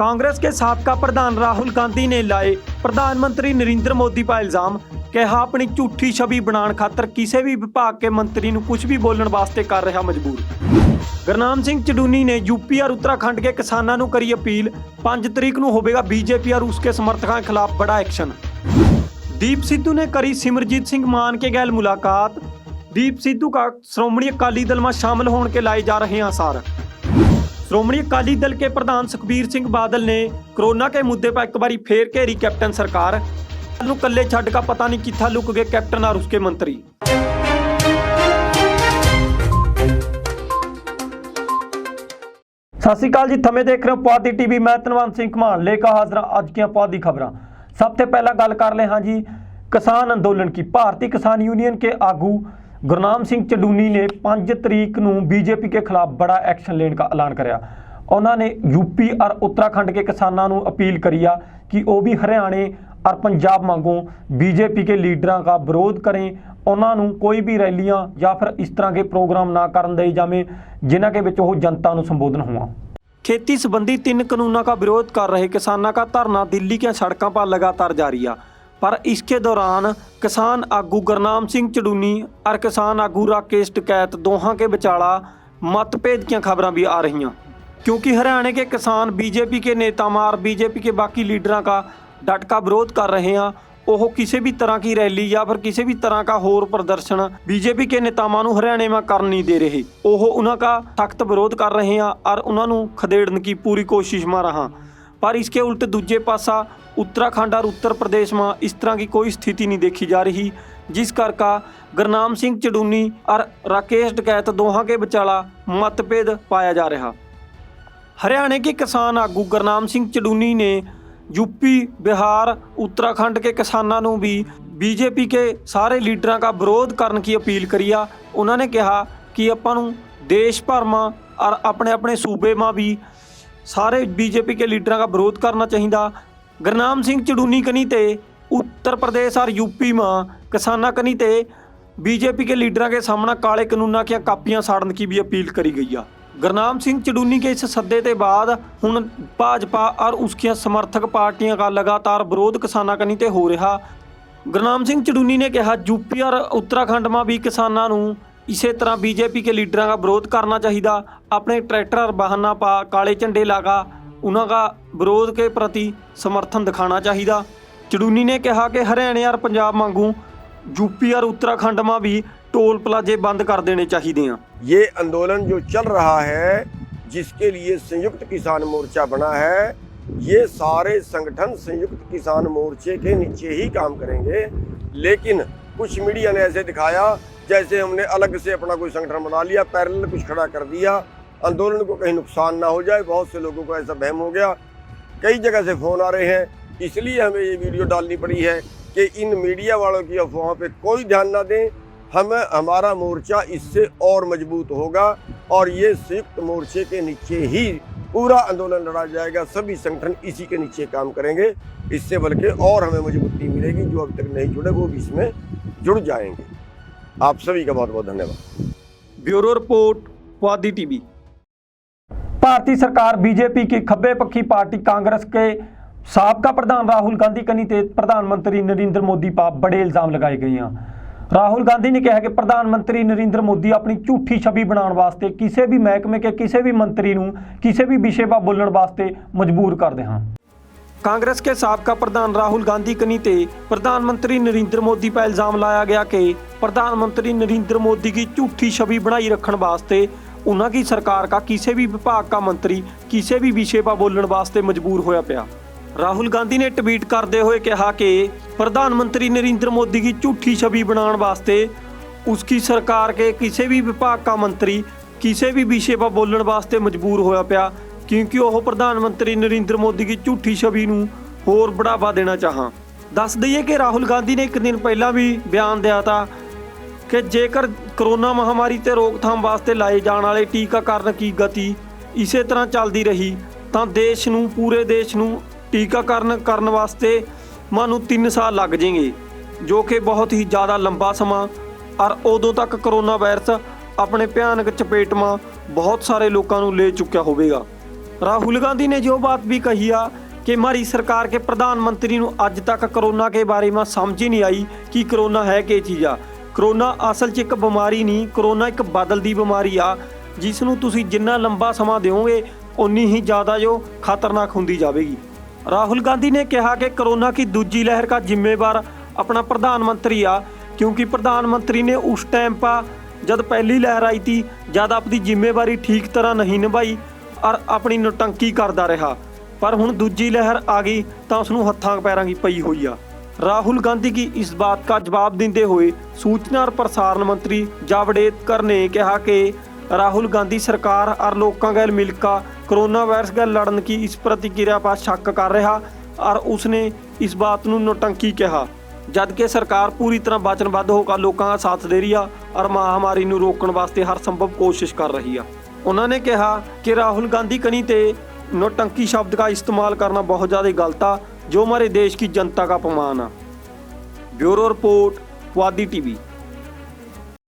कांग्रेस के साबका प्रधान राहुल गांधी ने लाए प्रधानमंत्री नरेंद्र मोदी पर इल्जाम। कहा अपनी झूठी छवि बनाने खातर किसी भी विभाग के मंत्री नूं कुछ भी बोलने वास्ते कर रहा मजबूर। गुरनाम सिंह चडूनी ने यूपी और उत्तराखंड के किसानों नूं करी अपील। 5 तरीक नूं होवेगा बीजेपी और उसके समर्थकों के खिलाफ बड़ा एक्शन। दीप सिद्धू ने करी सिमरजीत सिंह मान के गैल मुलाकात। दीप सिद्धू का श्रोमणी अकाली दल में शामिल होने के लाए जा रहे आसार। श्रोमणी अकाली दल के प्रधान सुखबीर सिंह बादल ने कोरोना के मुद्दे पर एक बार फिर घेरी कैप्टन सरकार। कल्ले छड्ड का पता नहीं कित्था लुक गए कैप्टन और उसके मंत्री। सत श्री अकाल जी, थमे देख रहे हो पुआधी टीवी। मैं धनवंत सिंह घमान लेकर हाजिर अज की पुआधी खबरां। सबसे पहला गल कर ले हाँ जी किसान अंदोलन की। भारतीय किसान यूनियन के आगू गुरनाम सिंह चडूनी ने 5 तरीक नूं बीजेपी के खिलाफ बड़ा एक्शन लेने का ऐलान कराया। उन्होंने यूपी और उत्तराखंड के किसानों को अपील करी आ कि वह भी हरियाणे और पंजाब वांगू बीजेपी के लीडरों का विरोध करें। उन्होंने कोई भी रैलियां या फिर इस तरह के प्रोग्राम ना करन दे जावे जिन्हां के विच वो जनता को संबोधन हुआ। खेती संबंधी 3 कानूनों का विरोध कर रहे किसानों का धरना दिल्ली की सड़कों पर लगातार जारी है। पर इसके दौरान किसान आगू गुरनाम सिंह चडूनी और किसान आगू राकेश टिकैत दोहां के विचाला मतभेद की खबरें भी आ रही हैं, क्योंकि हरियाणा के किसान बीजेपी के नेता और बीजेपी के बाकी लीडरों का डट का विरोध कर रहे हैं। वो किसी भी तरह की रैली या फिर किसी भी तरह का होर प्रदर्शन बीजेपी के नेताओं को हरियाणा में कर नहीं दे रहे। वो उनका सख्त विरोध कर रहे हैं और उन्होंने खदेड़ने की पूरी कोशिश में रहा। पर इसके उल्ट दूजे पासा उत्तराखंड और उत्तर प्रदेश में इस तरह की कोई स्थिति नहीं देखी जा रही, जिस करके गुरनाम सिंह चडूनी और राकेश टिकैत दोहां के विचाला मतभेद पाया जा रहा। हरियाणा के किसान आगू गुरनाम सिंह चडूनी ने यूपी, बिहार, उत्तराखंड के किसानों को भी बीजेपी के सारे लीडरों का विरोध करने की अपील करी आ। उन्होंने कहा कि अपन देश भर में और अपने अपने सूबे में भी सारे बीजेपी के लीडरों का विरोध करना चाहिए। गुरनाम सिंह चडूनी कनी ते उत्तर प्रदेश और यूपी में किसाना कनी ते बीजेपी के लीडरों के सामने काले कानूनों की कापियां साड़ने की भी अपील करी गई है। गुरनाम सिंह चडूनी के इस सद्दे के बाद हुण भाजपा और उसकी समर्थक पार्टियों का लगातार विरोध किसानों कनी ते हो रहा। गुरनाम सिंह चडूनी ने कहा यूपी और उत्तराखंड में भी किसानों को इसी तरह बीजेपी के लीडरों का विरोध करना चाहिए। अपने ट्रैक्टर और वाहनों पर काले झंडे लगा उनका विरोध के प्रति समर्थन दिखाना चाहिए। चडूनी ने कहा कि हरियाणा और पंजाब वांगू यूपी और उत्तराखंड में भी टोल प्लाजे बंद कर देने चाहिए हैं। ये आंदोलन जो चल रहा है, जिसके लिए संयुक्त किसान मोर्चा बना है, ये सारे संगठन संयुक्त किसान मोर्चे के नीचे ही काम करेंगे। लेकिन कुछ मीडिया ने ऐसे दिखाया जैसे हमने अलग से अपना कोई संगठन बना लिया, पैरेलल कुछ खड़ा कर दिया, आंदोलन को कहीं नुकसान ना हो जाए। बहुत से लोगों को ऐसा वहम हो गया। कई जगह से फ़ोन आ रहे हैं, इसलिए हमें ये वीडियो डालनी पड़ी है कि इन मीडिया वालों की अफवाहों पे कोई ध्यान ना दें। हमारा मोर्चा इससे और मजबूत होगा और ये संयुक्त मोर्चे के नीचे ही पूरा आंदोलन लड़ा जाएगा। सभी संगठन इसी के नीचे काम करेंगे। इससे बल्कि और हमें मजबूती मिलेगी। जो अभी तक नहीं जुड़े वो भी इसमें जुड़ जाएंगे। आप सभी का बहुत बहुत धन्यवाद। Bureau report, Puadhi TV. भारतीय सरकार बीजेपी की खब्बे पक्षी पार्टी कांग्रेस के साबका प्रधान राहुल गांधी कनी ते प्रधानमंत्री नरेंद्र मोदी पर बड़े इल्जाम लगाए गए हैं। राहुल गांधी ने कहा कि प्रधानमंत्री नरेंद्र मोदी अपनी झूठी छवि बनाने वास्ते किसी भी महकमे के किसी भी मंत्री को किसी भी विषय पर बोलने वास्ते मजबूर करते हैं। कांग्रेस के साबका प्रधान राहुल गांधी कनी ते प्रधानमंत्री नरेंद्र मोदी पर इल्जाम लाया गया कि प्रधानमंत्री नरेंद्र मोदी की झूठी छवि बनाई रखने वास्ते उनकी सरकार का किसी भी विभाग का मंत्री किसी भी विषय पर बोलने वास्ते मजबूर होया पिया। राहुल गांधी ने ट्वीट करते हुए कहा कि प्रधानमंत्री नरेंद्र मोदी की झूठी छवि बनाने वास्ते उसकी सरकार के किसी भी विभाग का मंत्री किसी भी विषय पर बोलने वास्ते मजबूर होया पिया, क्योंकि वह प्रधानमंत्री नरेंद्र मोदी की झूठी छवि को होर बढ़ावा देना चाहा। दस दईए कि राहुल गांधी ने एक दिन पहला भी बयान दिया था कि जेकर कोरोना महामारी ते रोकथाम वास्ते लाए जाने वाले टीकाकरण की गति इसे तरह चलती रही तो देश नूं पूरे देश नूं टीकाकरण करने वास्ते मानू 3 साल लग जाएंगे, जो कि बहुत ही ज़्यादा लंबा समा और उदों तक कोरोना वायरस अपने भयानक चपेट में बहुत सारे लोगों को ले चुका होगा। राहुल गांधी ने जो बात भी कही आ कि हमारी सरकार के प्रधानमंत्री ਨੂੰ ਅੱਜ तक कोरोना के बारे में समझ ही नहीं आई कि कोरोना है ਕੀ ਚੀਜ਼ ਆ। कोरोना असल 'ਚ ਇੱਕ ਬਿਮਾਰੀ ਨਹੀਂ, कोरोना ਇੱਕ ਬਦਲਦੀ ਬਿਮਾਰੀ ਆ ਜਿਸ ਨੂੰ ਤੁਸੀਂ ਜਿੰਨਾ ਲੰਬਾ ਸਮਾਂ ਦਿਓਗੇ ਉਨੀ ਹੀ ਜ਼ਿਆਦਾ ਜੋ ਖਤਰਨਾਕ ਹੁੰਦੀ ਜਾਵੇਗੀ। राहुल गांधी ने कहा कि कोरोना की दूसरी लहर का जिम्मेवार अपना प्रधानमंत्री आ, क्योंकि प्रधानमंत्री ने उस टाइम पर जब पहली लहर आई थी जब अपनी जिम्मेवारी ठीक तरह नहीं निभाई और अपनी नौटंकी करता रहा, पर हुण दूजी लहर आ गई तो उसनूं हत्थां पैरां की पई हुई आ। राहुल गांधी की इस बात का जवाब देते हुए सूचना और प्रसारण मंत्री जावड़ेकर ने कहा कि राहुल गांधी सरकार और लोगों गैल मिलकर कोरोना वायरस गैल लड़न की इस प्रतिक्रिया पर शक कर रहा और उसने इस बात नूं नौटंकी कहा, जबकि सरकार पूरी तरह वचनबद्ध होकर लोगों का साथ दे रही है और महामारी नूं रोकण वास्ते हर संभव कोशिश कर रही है। उन्होंने कहा कि राहुल गांधी कनी ते नौटंकी शब्द का इस्तेमाल करना बहुत ज़्यादा गलत है, जो हमारे देश की जनता का अपमान है। Bureau report, Puadhi TV.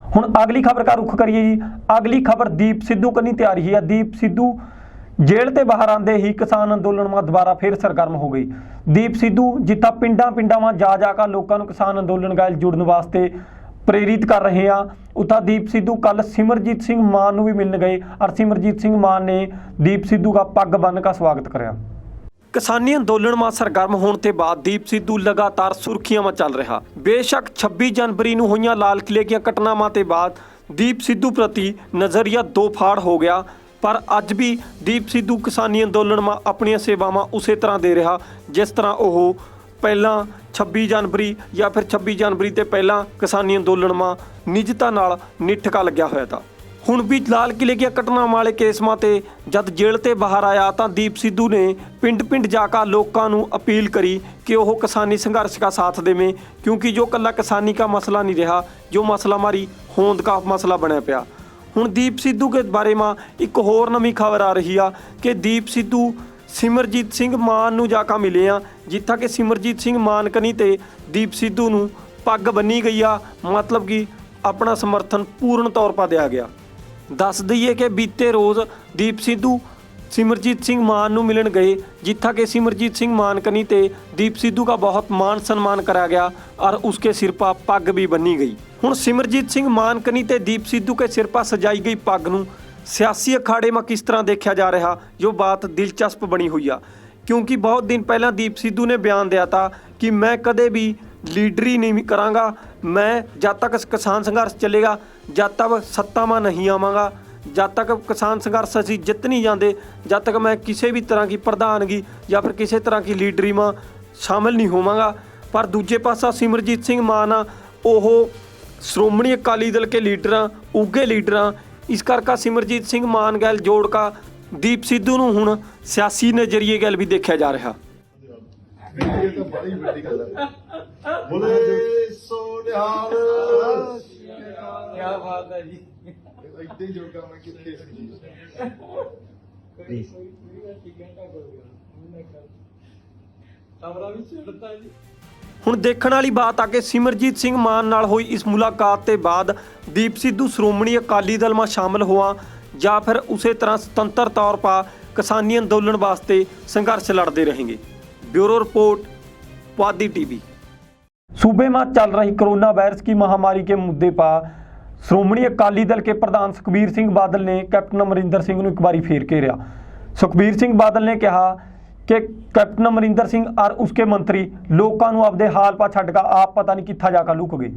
ਹੁਣ ਅਗਲੀ ਖਬਰ का रुख करिए जी। अगली खबर दीप सिद्धू कनी ते आ रही है। दीप सिद्धू जेल ते बाहर आते ही किसान अंदोलन में दोबारा फिर सरगर्म हो गई। दीप सिद्धू जिथा पिंडा पिंडा में जा जाकर लोगों को किसान अंदोलन गैल जुड़न वास्ते प्रेरित कर रहे हैं, उता दीप सिद्धू कल सिमरजीत सिंह मान भी मिलने गए और सिमरजीत सिंह मान ने दीप सिद्धू का पग बन का स्वागत कराया। किसानी अंदोलन में सरगर्म होने के बाद दीप सिद्धू लगातार सुर्खियां में चल रहा। बेशक 26 जनवरी को हुई लाल किले की घटनावां के बाद दीप सिद्धू प्रति नज़रिया दो फाड़ हो गया, पर अज भी दीप सिद्धू किसानी अंदोलन में अपन सेवावां उस तरह दे रहा जिस तरह वह पहला 26 जनवरी या फिर 26 जनवरी ते पहला किसानी अंदोलन में निजता नाल निठका लग्या होया था। ਹੁਣ ਵੀ ਲਾਲ ਕਿਲੇ ਦੀਆਂ ਘਟਨਾਵਾਂ ਵਾਲੇ ਕੇਸਾਂ ਤੇ ਜਦ ਜੇਲ੍ਹ ਤੇ ਬਾਹਰ ਆਇਆ ਤਾਂ ਦੀਪ ਸਿੱਧੂ ਨੇ ਪਿੰਡ-ਪਿੰਡ ਜਾ ਕੇ ਲੋਕਾਂ ਨੂੰ ਅਪੀਲ ਕਰੀ ਕਿ ਉਹ ਕਿਸਾਨੀ ਸੰਘਰਸ਼ ਦਾ ਸਾਥ ਦੇਵੇਂ, क्योंकि जो कल्ला किसानी का मसला नहीं रहा, जो मसला हमारी होंद का मसला बनया पिया। ਹੁਣ दीप सिद्धू के बारे में एक होर नवीं खबर आ रही है कि दीप सिद्धू सिमरजीत सिंह मान ਨੂੰ ਜਾ ਕੇ ਮਿਲੇ ਆ, ਜਿੱਥਾ ਕਿ सिमरजीत सिंह मान कनी ਤੇ दीप सिद्धू ਨੂੰ ਪੱਗ ਬੰਨੀ ਗਈ ਆ, मतलब कि अपना समर्थन पूर्ण तौर पर दिया गया। दस दईए कि बीते रोज़ दीप सिद्धू सिमरजीत सिंह मान ਨੂੰ मिलन गए, जिथा कि सिमरजीत सिंह मान कनी ते दीप सिद्धू का बहुत मान सम्मान करा गया और उसके सिर पर पग भी बनी गई। हुण सिमरजीत सिंह मान कनी ते दीप सिद्धू के सिर पर सजाई गई पग नूं सियासी अखाड़े में किस तरह देखा जा रहा, जो बात दिलचस्प बनी हुई है, क्योंकि बहुत दिन पहला दीप सिद्धू ने बयान दिया था कि मैं कदे भी लीडरी नहीं करांगा, मैं जब तक किसान संघर्ष चलेगा, जब तक सत्ता में नहीं आवांगा, जब तक किसान संघर्ष असीं जित नहीं जाते, जब तक मैं किसी भी तरह की प्रधानगी या फिर किसी तरह की लीडरी में शामिल नहीं होवांगा। पर दूजे पासा सिमरजीत सिंह मान आ, वो श्रोमणी अकाली दल के लीडर उगे लीडर, इस करके सिमरजीत सिंह मान गैल जोड़ का दीप सिद्धू नूं हुण सियासी नज़रिए गैल भी देखा जा रहा। बोले सो निहाल, क्या बात है जी। इतने जोड़ा मैं कितने ਹੁਣ ਦੇਖਣ ਵਾਲੀ ਬਾਤ ਆ ਕਿ ਸਿਮਰਜੀਤ ਸਿੰਘ ਮਾਨ ਨਾਲ ਹੋਈ ਇਸ ਮੁਲਾਕਾਤ ਤੇ ਬਾਅਦ ਦੀਪ ਸਿੱਧੂ ਸ਼੍ਰੋਮਣੀ ਅਕਾਲੀ ਦਲ में शामिल हुआ ਜਾਂ ਫਿਰ ਉਸੇ ਤਰ੍ਹਾਂ ਸੁਤੰਤਰ तौर पर किसानी अंदोलन वास्ते संघर्ष लड़ते रहेंगे। Bureau report, Puadhi TV. सूबे में चल रही कोरोना वायरस की महामारी के मुद्दे पर श्रोमणी अकाली दल के प्रधान सुखबीर सिंह बादल ने कैप्टन अमरिंदर सिंह को एक बार फिर घेरिया। सुखबीर सिंह बादल ने कहा कि कैप्टन अमरिंदर सिंह और उसके मंत्री लोगों को आपदे हाल पर छड्डकर आप पता नहीं कित्था जाकर लुक गए।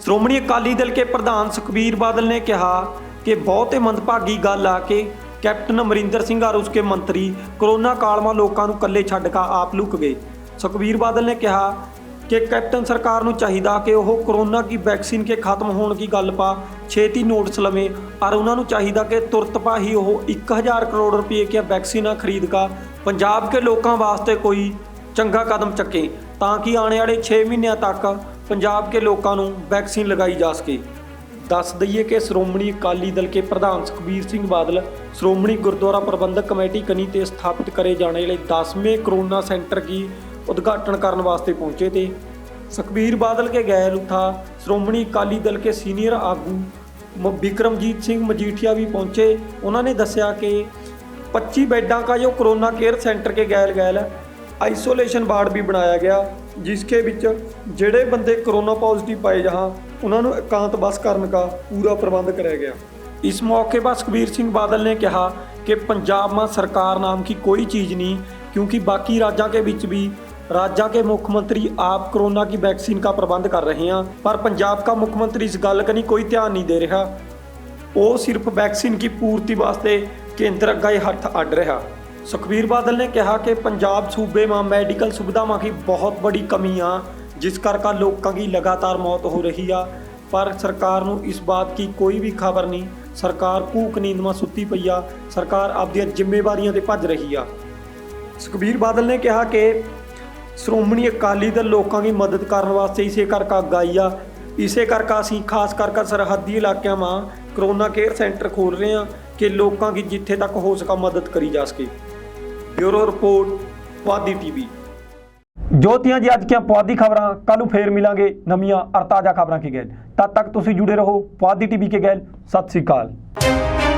श्रोमणी अकाली दल के प्रधान सुखबीर बादल ने कहा कि बहुत ही मंदभागी गल आ कि कैप्टन अमरिंदर सिंह और उसके मंत्री कोरोना काल में लोगों को कल्ले छड्डकर आप लुक गए। सुखबीर बादल ने कहा कि कैप्टन सरकार को चाहिए कि वह कोरोना की वैक्सीन के खत्म होने की गल पा छेती नोटिस लवे और उन्होंने चाहिए कि तुरंत पा ही वह 1000 करोड़ रुपये की वैक्सीन खरीद कर पंजाब के लोगों वास्ते कोई चंगा कदम चके ताकि आने वाले 6 महीनों तक पंजाब के लोगों को वैक्सीन लगाई जा सके। दस दईए कि श्रोमणी अकाली दल के प्रधान सुखबीर सिंह बादल श्रोमणी गुरुद्वारा प्रबंधक कमेटी कनी ते स्थापित करे जाने वाले 10वें कोरोना सेंटर की उद्घाटन करने वास्ते पहुंचे थे। सुखबीर बादल के गैर उठा श्रोमणी अकाली दल के सीनियर आगू बिक्रमजीत सिंह मजीठिया भी पहुंचे। उन्होंने दस्या कि 25 बेडों का जो कोरोना केयर सेंटर के गैल गैल आइसोलेशन वार्ड भी बनाया गया, जिसके विच ਜਿਹੜੇ ਬੰਦੇ कोरोना पॉजिटिव पाए जहाँ उन्होंने एकांतवास करने का पूरा प्रबंध कराया गया। इस मौके पर सुखबीर सिंह बादल ने कहा कि पंजाब में सरकार नाम की कोई चीज़ नहीं, क्योंकि बाकी राज्यों के विच भी राज्य के मुख्यमंत्री आप कोरोना की वैक्सीन का प्रबंध कर रहे हैं, पर पंजाब का मुख्यमंत्री इस गल का कोई ध्यान नहीं दे रहा। वो सिर्फ वैक्सीन की पूर्ति वास्ते केंद्र अगे हथ अड्ड रहा। सुखबीर बादल ने कहा कि पंजाब सूबे में मेडिकल सुविधावां की बहुत बड़ी कमी आ, जिस करके लोगों की लगातार मौत हो रही है, पर सरकार नूं इस बात की कोई भी खबर नहीं। सरकार भूख नींद में सुती पई आ, सरकार आपदी जिम्मेवारियां ते भज रही आ। सुखबीर बादल ने कहा कि श्रोमणी अकाली दल लोगों की मदद करने वास्ते इसे करके अगे आई आ, इसे करके असीं खास करके सरहदी इलाकों में कोरोना केयर सेंटर खोल रहे हैं कि लोगों की जिथे तक हो सका मदद करी जा सके। Bureau report Puadhi TV. जोतियां जी अज की पुआधी खबरां, कल फिर मिलांगे नवीं और ताज़ा खबरां के गैल। तद तक तुसीं जुड़े रहो पुआधी टीवी के गैल। सत श्री अकाल।